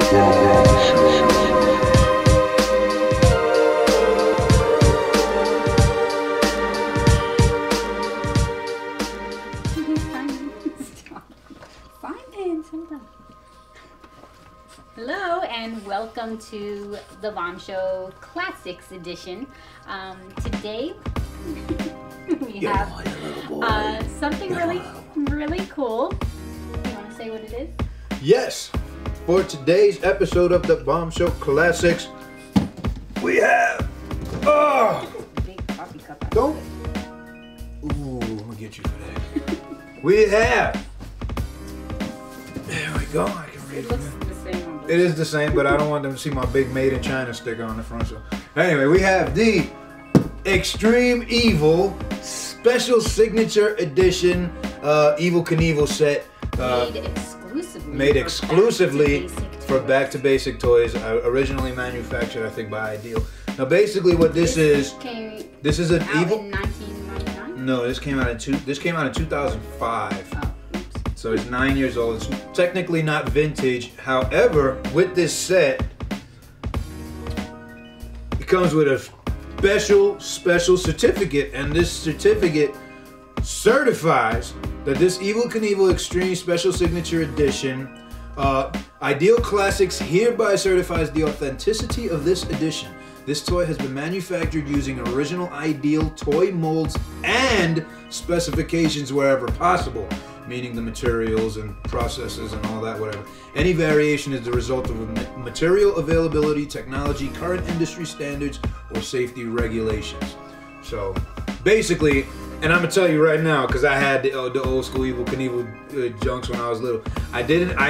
Hello and welcome to the Bomb Show Classics Edition. Today we have something really cool. You want to say what it is? Yes. For today's episode of the Bomb Show Classics, we have Big coffee cup. Don't. Ooh, I'm gonna get you for that. We have. There we go. I can read It looks the same on It is the same, but I don't want them to see my big Made in China sticker on the front. So anyway, we have the Extreme Evel Special Signature Edition Evel Knievel set. Made exclusively for Back to Basic Toys. Originally manufactured, I think, by Ideal. Now, basically, what this is an Evel. In 1999? No, this came out in 2005. Oh, oops. So it's 9 years old. It's technically not vintage. However, with this set, it comes with a special certificate, and this certificate certifies that this Evel Knievel Extreme Special Signature Edition Ideal Classics hereby certifies the authenticity of this edition. This toy has been manufactured using original Ideal toy molds and specifications wherever possible, meaning the materials and processes and all that, whatever. Any variation is the result of material availability, technology, current industry standards, or safety regulations. So basically, and I'm gonna tell you right now, because I had the old school Evel Knievel junks when I was little. I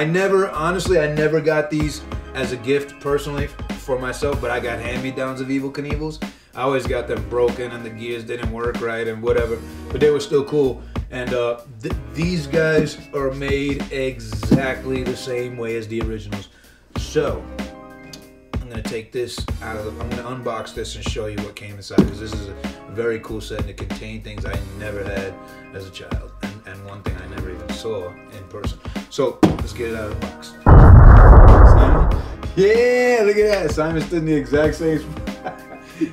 never got these as a gift personally for myself, but I got hand-me-downs of Evel Knievels. I always got them broken and the gears didn't work right and whatever, but they were still cool. And these guys are made exactly the same way as the originals. So I'm gonna take this I'm gonna unbox this and show you what came inside, because this is a very cool set and it contained things I never had as a child, and one thing I never even saw in person. So let's get it out of the box. Simon? Yeah, look at that. Simon stood in the exact same spot.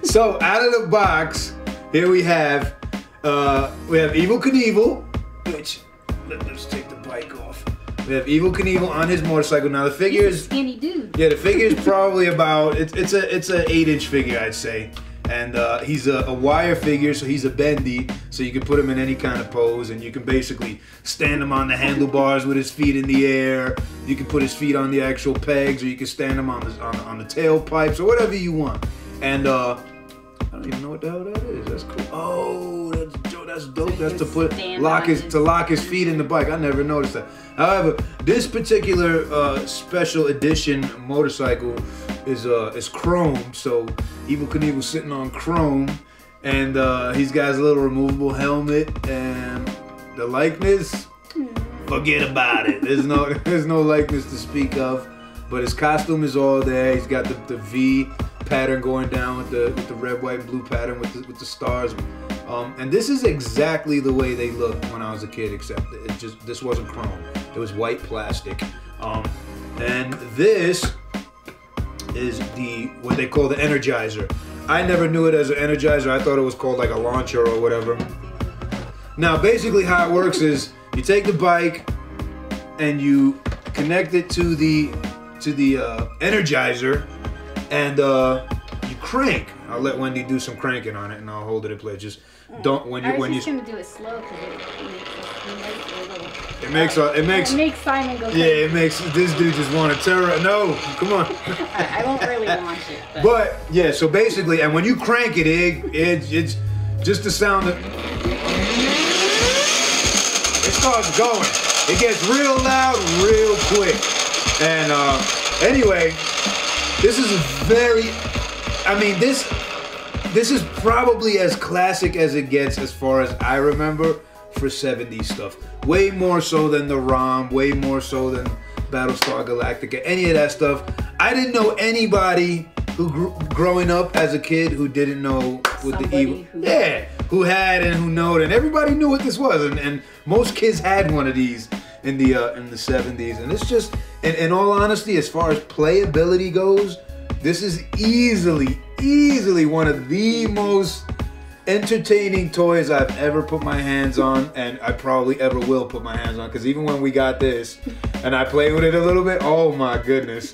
So out of the box, here we have Evel Knievel, which let's take the bike off. We have Evel Knievel on his motorcycle. Now the figure is skinny dude. Yeah, the figure is probably about it's a 8-inch figure, I'd say, and he's a wire figure, so he's a bendy, so you can put him in any kind of pose, and you can basically stand him on the handlebars with his feet in the air. You can put his feet on the actual pegs, or you can stand him on the tailpipes, or whatever you want. And I don't even know what the hell that is. That's cool. Oh, that's dope. That's to lock his feet in the bike. I never noticed that. However, this particular special edition motorcycle is chrome. So Evel Knievel's sitting on chrome, and he's got his little removable helmet, and the likeness, forget about it. There's no likeness to speak of. But his costume is all there. He's got the V pattern going down with the red, white, and blue pattern with the stars. And this is exactly the way they looked when I was a kid, except this wasn't chrome. It was white plastic. And this is what they call the Energizer. I never knew it as an Energizer. I thought it was called like a launcher or whatever. Now, basically how it works is you take the bike and you connect it to the Energizer, and you crank. I'll let Wendy do some cranking on it, and I'll hold it in place. Just don't when you. I was just gonna do it slow because it makes Simon go. Yeah, it makes this dude just want to terror. No, come on. I won't really launch it. But yeah, so basically, and when you crank it, it's just the sound of it starts going. It gets real loud, real quick. And anyway, this is this is probably as classic as it gets as far as I remember for 70s stuff. Way more so than the ROM, way more so than Battlestar Galactica, any of that stuff. I didn't know anybody who growing up as a kid who didn't know what the Evel, who had and who knowed, and everybody knew what this was, and most kids had one of these. in the 70s, and it's just, in all honesty, as far as playability goes, this is easily one of the most entertaining toys I've ever put my hands on, and I probably ever will put my hands on, because even when we got this and I played with it a little bit, oh my goodness.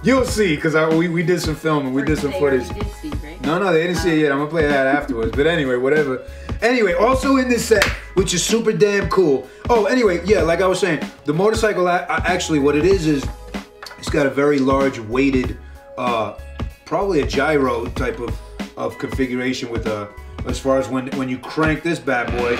You'll see, because we did some filming, we did some footage. Did see, right? No, they didn't see it yet. I'm going to play that afterwards. But anyway, whatever. Anyway, also in this set, which is super damn cool. Oh, anyway, yeah, like I was saying, the motorcycle, actually what it is it's got a very large weighted, probably a gyro type of configuration with as far as when you crank this bad boy,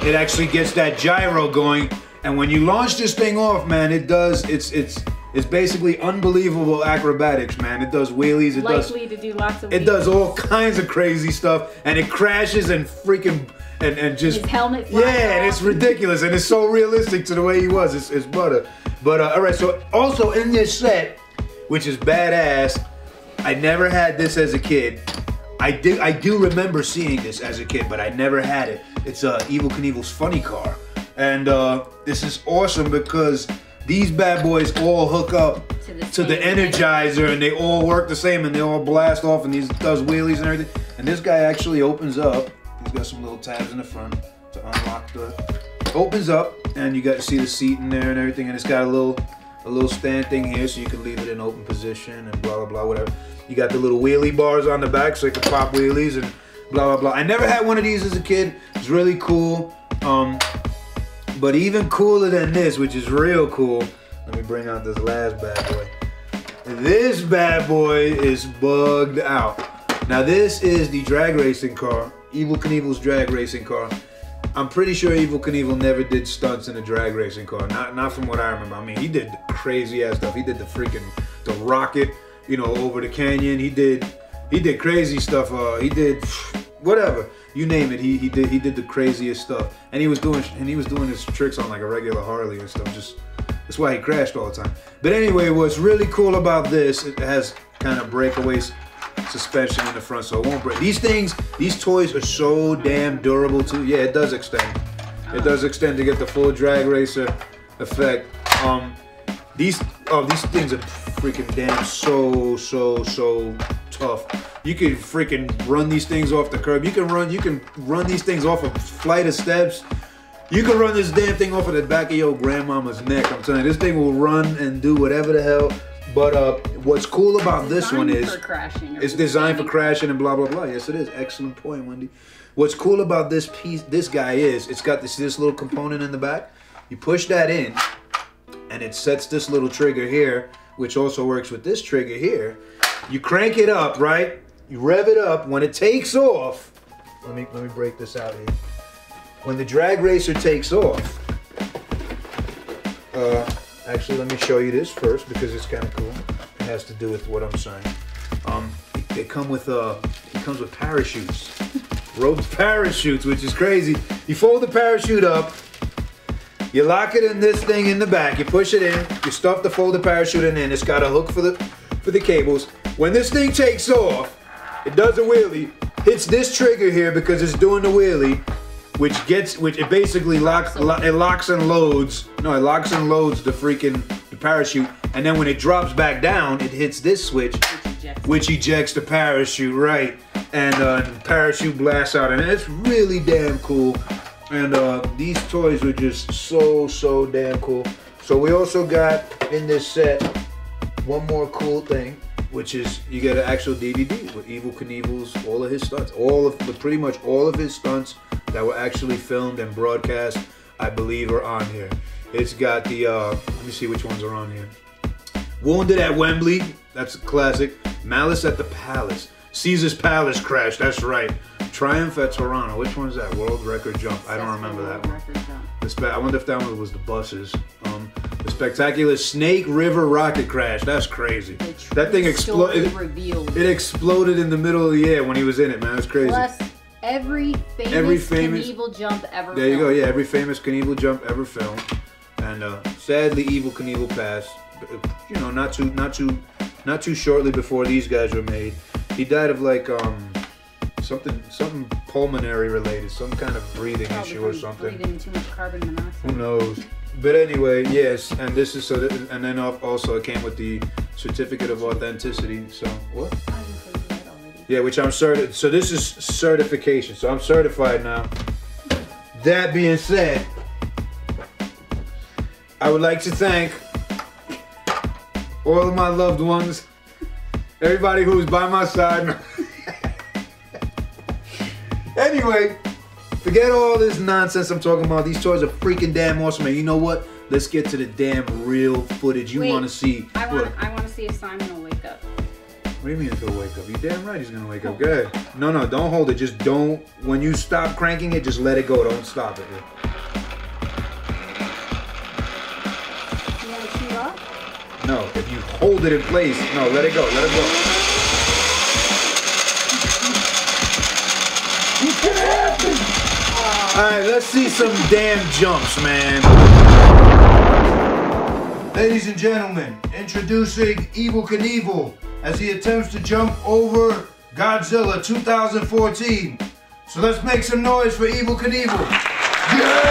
it actually gets that gyro going. And when you launch this thing off, man, it's basically unbelievable acrobatics, man. It does wheelies. To do lots of wheelies. It does all kinds of crazy stuff, and it crashes and freaking and just his helmet flies off. And it's ridiculous, and it's so realistic to the way he was. It's butter. But all right. So also in this set, which is badass, I never had this as a kid. I do remember seeing this as a kid, but I never had it. It's Evel Knievel's funny car, and this is awesome because these bad boys all hook up to the Energizer, and they all work the same, and they all blast off, and he does wheelies and everything. And this guy actually opens up. He's got some little tabs in the front to unlock opens up, and you got to see the seat in there and everything, and it's got a little stand thing here, so you can leave it in open position and blah blah blah, whatever. You got the little wheelie bars on the back, so you can pop wheelies and blah blah blah. I never had one of these as a kid. It's really cool. But even cooler than this, which is real cool, let me bring out this last bad boy. This bad boy is bugged out. Now this is the drag racing car, Evel Knievel's drag racing car. I'm pretty sure Evel Knievel never did stunts in a drag racing car, not from what I remember. I mean, he did crazy ass stuff. He did the rocket, over the canyon. He did crazy stuff. He did whatever. You name it, he did the craziest stuff, and he was doing his tricks on like a regular Harley and stuff. That's why he crashed all the time. But anyway, what's really cool about this, it has kind of breakaway suspension in the front, so it won't break. These toys are so damn durable too. Yeah, it does extend. It does extend to get the full drag racer effect. These things are freaking damn so tough. You can freaking run these things off the curb. You can run these things off a flight of steps. You can run this damn thing off of the back of your grandmama's neck. I'm telling you, this thing will run and do whatever the hell. But what's cool about this one is it's designed for crashing and blah blah blah. Yes, it is. Excellent point, Wendy. What's cool about this guy is it's got this little component in the back. You push that in, and it sets this little trigger here, which also works with this trigger here. You crank it up, right? You rev it up. When it takes off, let me break this out here. When the drag racer takes off, actually let me show you this first because it's kind of cool. It has to do with what I'm saying. It comes with parachutes, roped parachutes, which is crazy. You fold the parachute up. You lock it in this thing in the back. You push it in. You stuff the folded parachute in. It's got a hook for the cables. When this thing takes off, it does a wheelie. Hits this trigger here because it's doing the wheelie, which it basically locks and loads. No, it locks and loads the parachute. And then when it drops back down, it hits this switch, which ejects the parachute, right? And parachute blasts out, and it's really damn cool. And these toys were just so damn cool. So we also got in this set one more cool thing, which is you get an actual DVD with Evel Knievel's all of his stunts, pretty much all of his stunts that were actually filmed and broadcast, I believe, are on here. It's got the let me see which ones are on here. Wounded at Wembley, that's a classic. Malice at the Palace. Caesar's Palace crash, that's right. Triumph at Toronto, which one's that? World record jump. I don't remember that one. I wonder if that one was the buses. The spectacular Snake River rocket crash. That's crazy. That thing exploded. It exploded in the middle of the air when he was in it, man. It's crazy. Plus every famous Knievel jump ever. There you go. Yeah, every famous Knievel jump ever filmed. And sadly, Evel Knievel passed. Not too shortly before these guys were made. He died of like something pulmonary related, some kind of breathing issue or something. Breathing too much carbon monoxide. Who knows? But anyway, yes, and this is and then also it came with the certificate of authenticity. So what? Yeah, which I'm certified. So this is certification. So I'm certified now. That being said, I would like to thank all of my loved ones, everybody who's by my side. Anyway, forget all this nonsense I'm talking about. These toys are freaking damn awesome. And you know what? Let's get to the damn real footage you want to see. I want to see if Simon will wake up. What do you mean if he'll wake up? You're damn right he's going to wake up. Good. No, don't hold it. Just don't. When you stop cranking it, just let it go. Don't stop it. You want to shoot off? No, if you hold it in place. No, let it go. Let it go. Alright, let's see some damn jumps, man. Ladies and gentlemen, introducing Evel Knievel as he attempts to jump over Godzilla 2014. So let's make some noise for Evel Knievel. Yeah!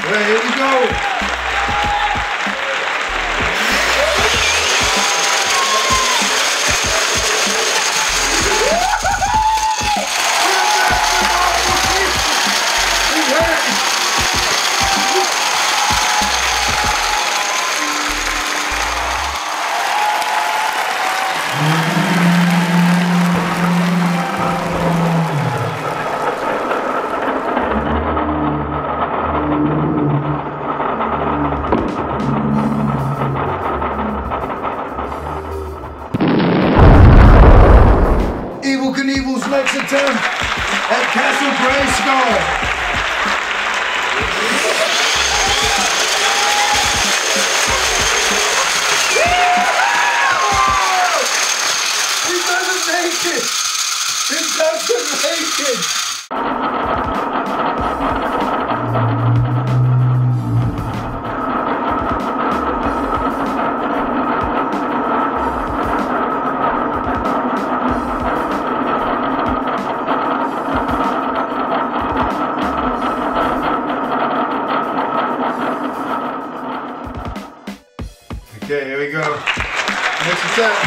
Well, here we go. Evel Knievel's next attempt at Castle Grayskull. He doesn't make it! He doesn't make it! Okay, here we go. Next attempt.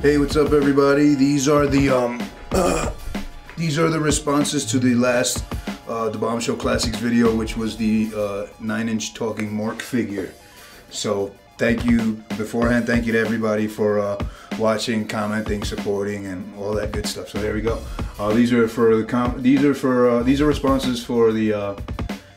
Hey, what's up, everybody? These are the responses to the last The Bomb Show Classics video, which was the 9-inch talking Mork figure. So thank you beforehand. Thank you to everybody for watching, commenting, supporting, and all that good stuff. So there we go. These are responses for the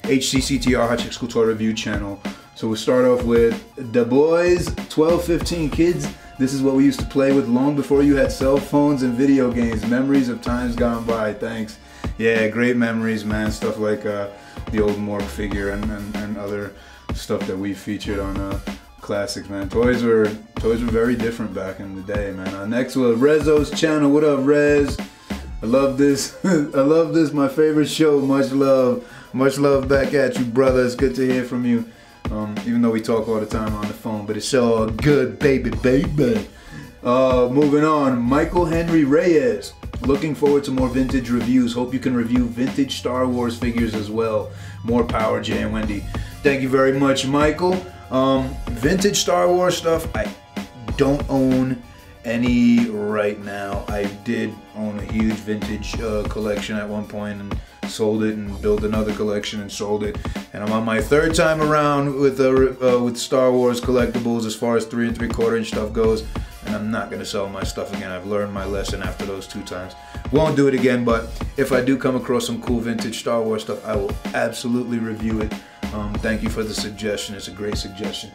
HCCTR Hot Chick School Toy Review channel. So we'll start off with the boys 12-15 kids. This is what we used to play with long before you had cell phones and video games. Memories of times gone by. Thanks. Yeah, great memories, man. Stuff like the old Mork figure and other stuff that we featured on classics, man. Toys were very different back in the day, man. Next was Rezo's channel. What up, Rez? I love this. I love this. My favorite show. Much love back at you, brother. It's good to hear from you. Even though we talk all the time on the phone, but it's all good, baby. Moving on, Michael Henry Reyes. Looking forward to more vintage reviews. Hope you can review vintage Star Wars figures as well. More power, Jay and Wendy. Thank you very much, Michael. Vintage Star Wars stuff, I don't own any right now. I did own a huge vintage collection at one point and sold it and built another collection and sold it. And I'm on my third time around with Star Wars collectibles as far as 3 3/4 inch stuff goes. and I'm not gonna sell my stuff again. I've learned my lesson after those 2 times. Won't do it again, but if I do come across some cool vintage Star Wars stuff, I will absolutely review it. Thank you for the suggestion. It's a great suggestion.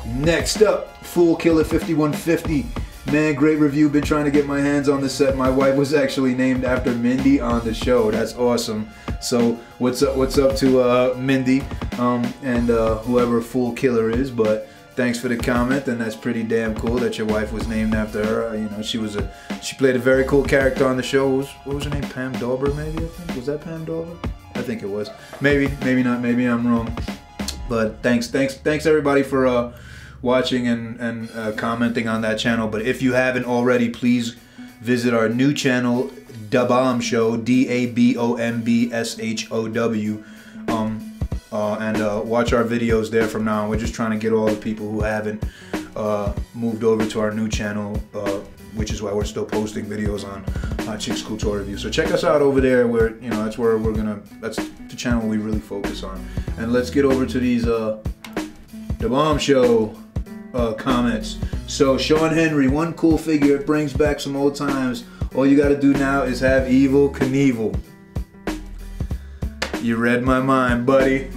Next up, Fool Killer 5150. Man, great review. Been trying to get my hands on the set. My wife was actually named after Mindy on the show. That's awesome. So what's up to Mindy and whoever Fool Killer is, but thanks for the comment, and that's pretty damn cool that your wife was named after her. You know, she played a very cool character on the show. What was her name? Pam Dauber, maybe, I think. Was that Pam Dauber? I think it was. Maybe not. Maybe I'm wrong. But thanks everybody for watching and commenting on that channel. But if you haven't already, please visit our new channel, Da Bomb Show, DABOMBSHOW, and watch our videos there from now on. We're just trying to get all the people who haven't moved over to our new channel, which is why we're still posting videos on Chick School Tour Review. So check us out over there. Where that's where that's the channel we really focus on. And let's get over to these Da Bomb Show comments. So Sean Henry, one cool figure. It brings back some old times. All you got to do now is have Evel Knievel. You read my mind, buddy.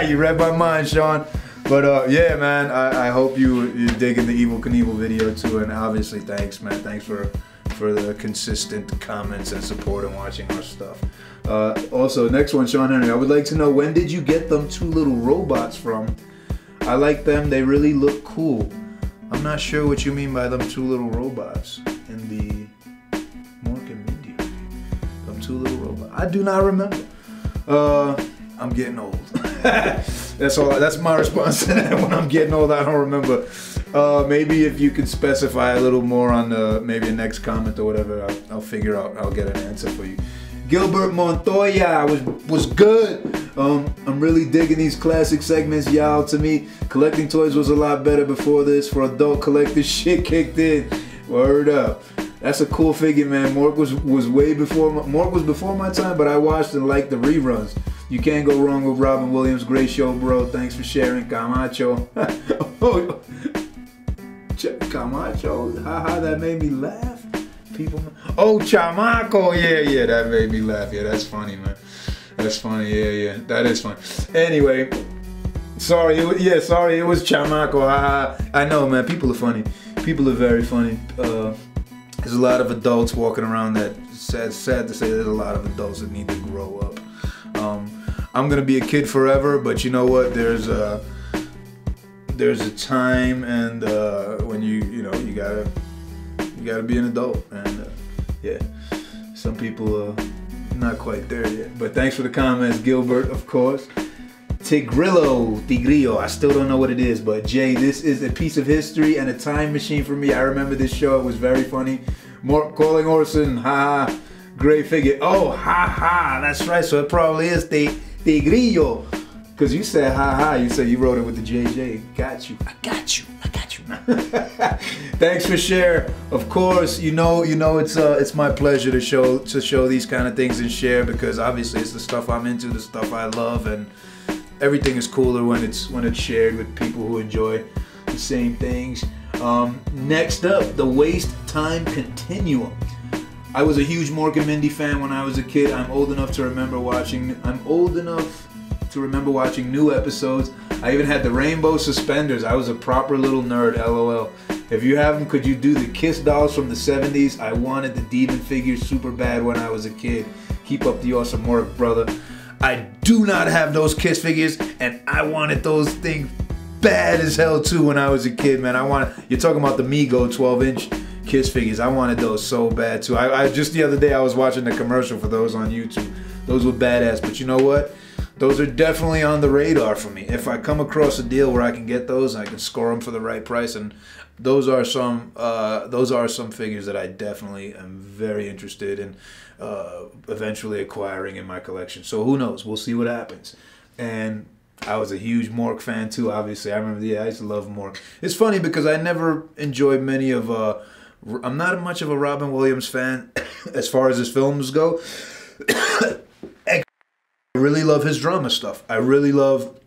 You read my mind, Sean. But yeah, man, I hope you're digging the Evel Knievel video too. And obviously, thanks, man. Thanks for the consistent comments and support and watching our stuff. Also, next one, Sean Henry. I would like to know, when did you get them 2 little robots from? I like them. They really look cool. I'm not sure what you mean by them 2 little robots in the Mork and Mindy review. Them 2 little robots. I do not remember. I'm getting old. That's all. That's my response to that. When I'm getting old, I don't remember. Maybe if you could specify a little more on maybe a next comment or whatever, I'll figure out. I'll get an answer for you. Gilbert Montoya was good. I'm really digging these classic segments, y'all. To me, collecting toys was a lot better before this. For adult collectors, shit kicked in. Word up. That's a cool figure, man. Mork was way before Mork was before my time, but I watched and liked the reruns. You can't go wrong with Robin Williams. Great show, bro. Thanks for sharing, Camacho. Oh, Camacho. Haha, that made me laugh. People. Oh, Chamaco. Yeah, that made me laugh. Yeah, that's funny, man. That's funny. Yeah, that is funny. Anyway, sorry. It was Chamaco. Haha. I know, man. People are funny. People are very funny. There's a lot of adults walking around that, sad to say, there's a lot of adults that need to grow up. I'm gonna be a kid forever, but you know what? There's a time, and when you gotta be an adult, and yeah, some people are not quite there yet. But thanks for the comments, Gilbert, of course. Tigrillo, I still don't know what it is, but Jay, this is a piece of history and a time machine for me. I remember this show, it was very funny. Calling Orson, haha, great figure. Oh, haha, that's right, so it probably is Tigrillo. Because you said haha, you wrote it with the JJ. Got you. I got you. Thanks for sharing. Of course, you know it's my pleasure to show these kind of things and share, because obviously it's the stuff I'm into, the stuff I love, and everything is cooler when it's shared with people who enjoy the same things. Next up, the Waste Time Continuum. I was a huge Mork and Mindy fan when I was a kid. I'm old enough to remember watching new episodes. I even had the rainbow suspenders. I was a proper little nerd, LOL. If you have them, could you do the Kiss dolls from the 70s? I wanted the Demon figures super bad when I was a kid. Keep up the awesome work, brother. I do not have those Kiss figures, and I wanted those things bad as hell too when I was a kid, man. You're talking about the Mego 12-inch Kiss figures. I wanted those so bad too. I just the other day I was watching the commercial for those on YouTube. Those were badass, but you know what? Those are definitely on the radar for me. If I come across a deal where I can get those, I can score them for the right price, and those are some figures that I definitely am very interested in eventually acquiring in my collection. So who knows? We'll see what happens. And I was a huge Mork fan too, obviously. I remember, I used to love Mork. It's funny because I never enjoyed many of, I'm not much of a Robin Williams fan as far as his films go. I really love his drama stuff. I really love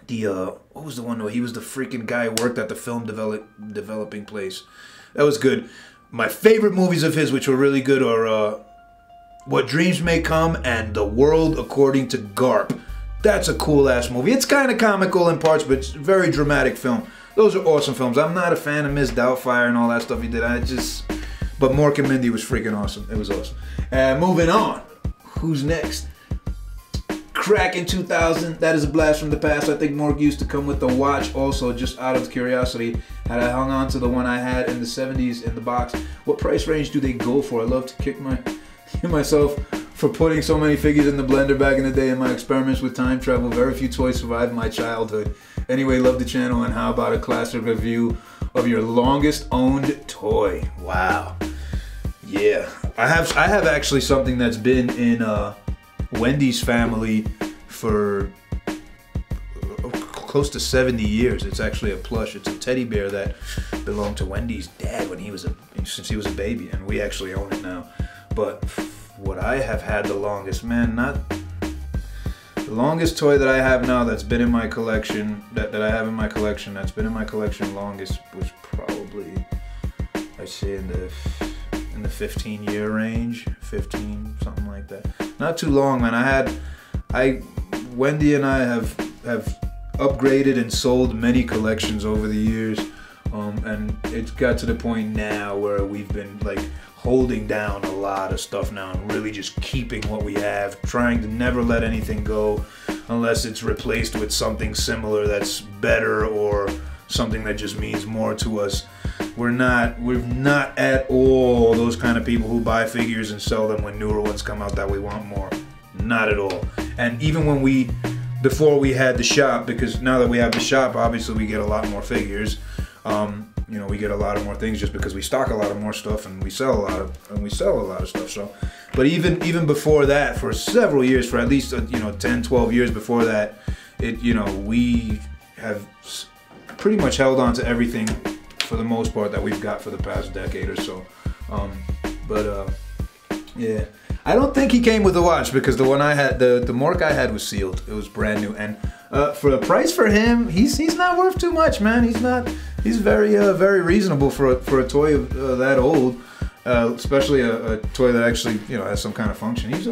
the, what was the one where he was the freaking guy who worked at the film developing place? That was good. My favorite movies of his, which were really good, are What Dreams May Come and The World According to Garp. That's a cool-ass movie. It's kind of comical in parts, but it's a very dramatic film. Those are awesome films. I'm not a fan of Miss Doubtfire and all that stuff he did. But Mork and Mindy was freaking awesome. It was awesome. Moving on. Who's next? Crack in 2000. That is a blast from the past. I think Mork used to come with the watch also, just out of curiosity. Had I hung on to the one I had in the 70s in the box. What price range do they go for? I love to kick myself for putting so many figures in the blender back in the day in my experiments with time travel. Very few toys survived my childhood. Anyway, love the channel, and how about a classic review of your longest owned toy? Wow. Yeah. I have actually something that's been in Wendy's family for close to 70 years. It's actually a plush. It's a teddy bear that belonged to Wendy's dad since he was a baby, and we actually own it now. But what I have had the longest, man, not the longest toy that I have now that's been in my collection, that's been in my collection longest, was probably, I'd say in the 15-year range, 15, something like that. Not too long, man. Wendy and I have upgraded and sold many collections over the years, and it's got to the point now where we've been like holding down a lot of stuff now and really just keeping what we have, trying to never let anything go unless it's replaced with something similar that's better or something that just means more to us. We're not at all those kind of people who buy figures and sell them when newer ones come out that we want more. Not at all. And even when before we had the shop, because now that we have the shop, obviously we get a lot more figures. You know, we get a lot of more things just because we stock a lot of more stuff and we sell a lot of stuff. So, but even before that, for several years, for at least 10, 12 years before that, we have pretty much held on to everything for the most part that we've got for the past decade or so. Yeah. I don't think he came with a watch, because the one I had, the Mork I had, was sealed. It was brand new, and for the price for him, he's not worth too much, man. He's very reasonable for a toy that old, especially a toy that actually has some kind of function. He's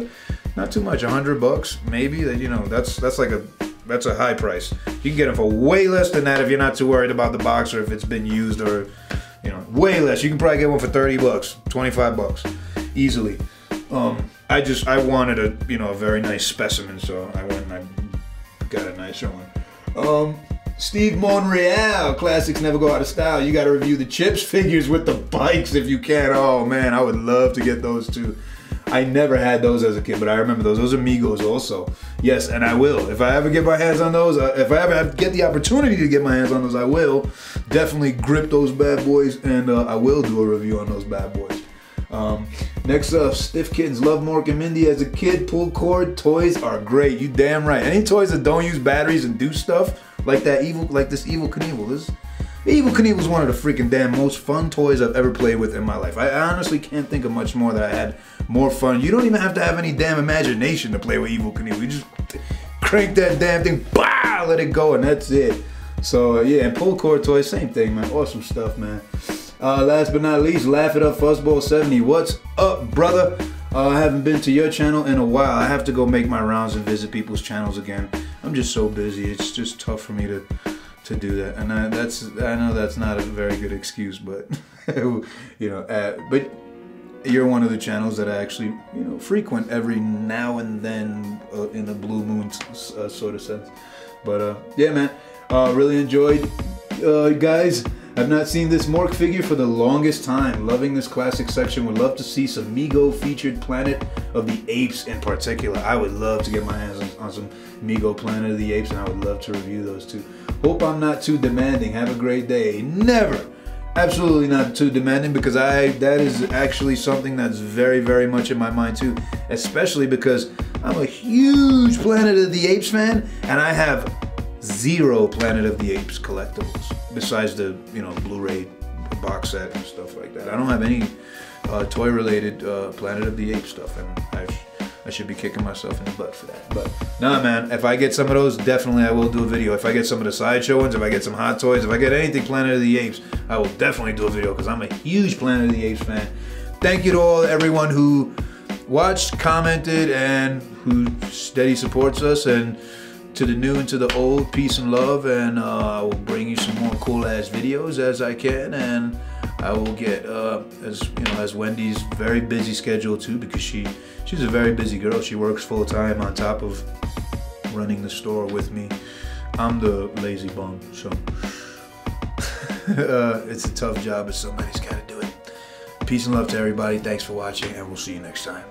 not too much, $100 maybe. That's a high price. You can get him for way less than that if you're not too worried about the box or if it's been used, or way less. You can probably get one for $30, $25 easily. I wanted a very nice specimen, so I went and I got a nicer one. Steve Monreal, classics never go out of style. You got to review the Chips figures with the bikes if you can. Oh man, I would love to get those too. I never had those as a kid, but I remember those. Those are Migos also. Yes, and I will. If I ever get my hands on those, if I ever get the opportunity to get my hands on those, I will definitely grip those bad boys, and I will do a review on those bad boys. Next up, Stiff Kittens. Love Mork and Mindy as a kid. Pull cord toys are great. You damn right. Any toys that don't use batteries and do stuff like this Evel Knievel. The Evel Knievel is one of the freaking damn most fun toys I've ever played with in my life. I honestly can't think of much more that I had more fun. You don't even have to have any damn imagination to play with Evel Knievel. You just crank that damn thing, bah, let it go, and that's it. So yeah, and pull cord toys, same thing, man. Awesome stuff, man. Last but not least, Laugh It Up Fuzzball 70. What's up, brother? I haven't been to your channel in a while. I have to go make my rounds and visit people's channels again. I'm just so busy. It's just tough for me to do that. And I know that's not a very good excuse, but but you're one of the channels that I actually frequent every now and then in a blue moon sort of sense. But yeah, man, really enjoyed, guys. I've not seen this Mork figure for the longest time. Loving this classic section. Would love to see some Mego featured Planet of the Apes in particular. I would love to get my hands on some Mego Planet of the Apes, and I would love to review those too. Hope I'm not too demanding. Have a great day. Never. Absolutely not too demanding, because that is actually something that's very, very much in my mind too. Especially because I'm a huge Planet of the Apes fan, and I have 0 Planet of the Apes collectibles besides the Blu-ray box set and stuff like that. I don't have any toy related Planet of the Apes stuff, and I should be kicking myself in the butt for that. But nah, man, if I get some of those, definitely I will do a video. If I get some of the Sideshow ones, if I get some Hot Toys, if I get anything Planet of the Apes, I will definitely do a video because I'm a huge Planet of the Apes fan. Thank you to everyone who watched, commented, and who steady supports us. And to the new and to the old, peace and love. And I will bring you some more cool ass videos as I can. And I will get as Wendy's very busy schedule too, because she's a very busy girl. She works full time on top of running the store with me. I'm the lazy bum, so it's a tough job, but somebody's got to do it. Peace and love to everybody. Thanks for watching, and we'll see you next time.